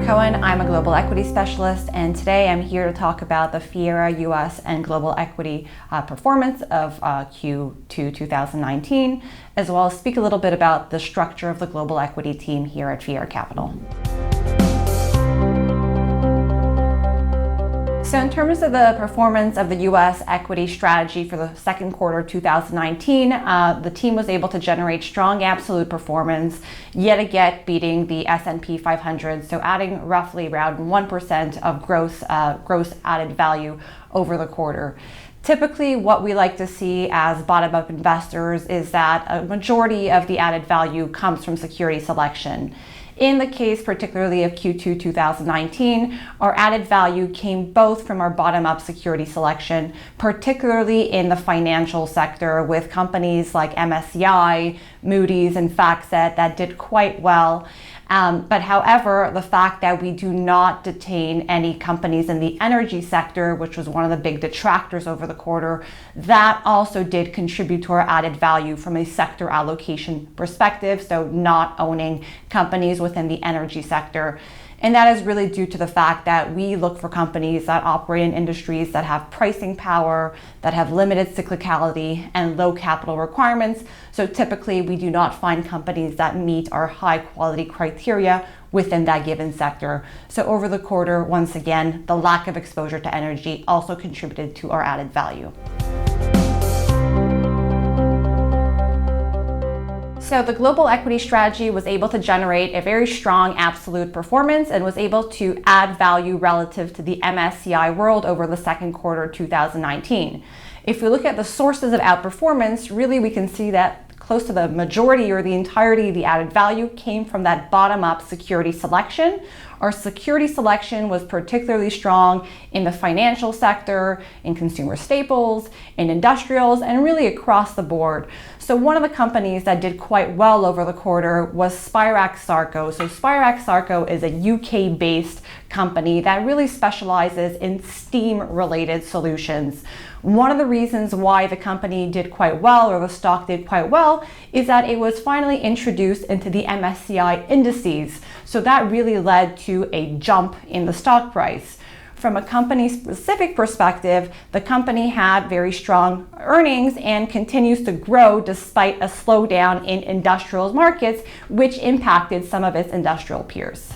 Cohen. I'm a global equity specialist, and today I'm here to talk about the Fiera US and global equity performance of Q2 2019, as well as speak a little bit about the structure of the global equity team here at Fiera Capital. So in terms of the performance of the U.S. equity strategy for the second quarter 2019, the team was able to generate strong absolute performance, yet again beating the S&P 500, so adding roughly around 1% of gross added value over the quarter. Typically, what we like to see as bottom-up investors is that a majority of the added value comes from security selection. In the case particularly of Q2 2019, our added value came both from our bottom-up security selection, particularly in the financial sector with companies like MSCI, Moody's, and FactSet that did quite well. But however, the fact that we do not detain any companies in the energy sector, which was one of the big detractors over the quarter, that also did contribute to our added value from a sector allocation perspective, so not owning companies within the energy sector. And that is really due to the fact that we look for companies that operate in industries that have pricing power, that have limited cyclicality and low capital requirements. So typically we do not find companies that meet our high quality criteria within that given sector. So over the quarter, once again, the lack of exposure to energy also contributed to our added value. So the global equity strategy was able to generate a very strong absolute performance and was able to add value relative to the MSCI World over the second quarter 2019. If we look at the sources of outperformance, really we can see that close to the majority or the entirety of the added value came from that bottom-up security selection. Our security selection was particularly strong in the financial sector, in consumer staples, in industrials, and really across the board. So one of the companies that did quite well over the quarter was Spirax-Sarco. So Spirax-Sarco is a UK-based company that really specializes in steam-related solutions. One of the reasons why the company did quite well, or the stock did quite well, is that it was finally introduced into the MSCI indices. So that really led to a jump in the stock price. From a company-specific perspective, the company had very strong earnings and continues to grow despite a slowdown in industrial markets, which impacted some of its industrial peers.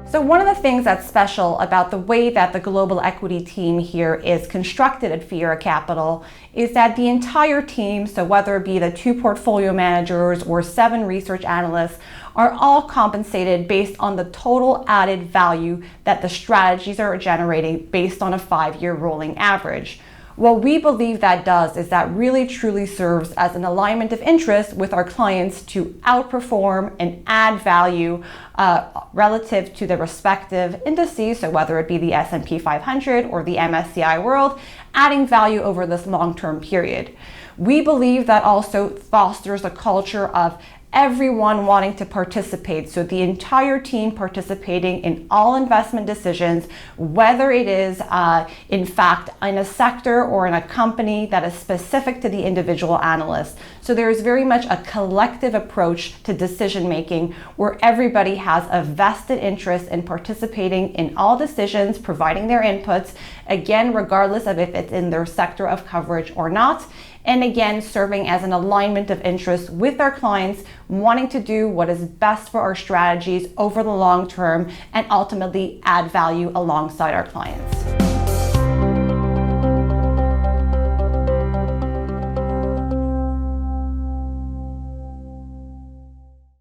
So one of the things that's special about the way that the global equity team here is constructed at Fiera Capital is that the entire team, so whether it be the 2 portfolio managers or 7 research analysts, are all compensated based on the total added value that the strategies are generating based on a 5-year rolling average. What we believe that does is that really truly serves as an alignment of interest with our clients to outperform and add value relative to the respective indices, so whether it be the S&P 500 or the MSCI World, adding value over this long-term period. We believe that also fosters a culture of everyone wanting to participate, so the entire team participating in all investment decisions, whether it is in fact in a sector or in a company that is specific to the individual analyst. So there is very much a collective approach to decision making where everybody has a vested interest in participating in all decisions, providing their inputs, again, regardless of if it's in their sector of coverage or not. And again, serving as an alignment of interest with our clients, wanting to do what is best for our strategies over the long term and ultimately add value alongside our clients.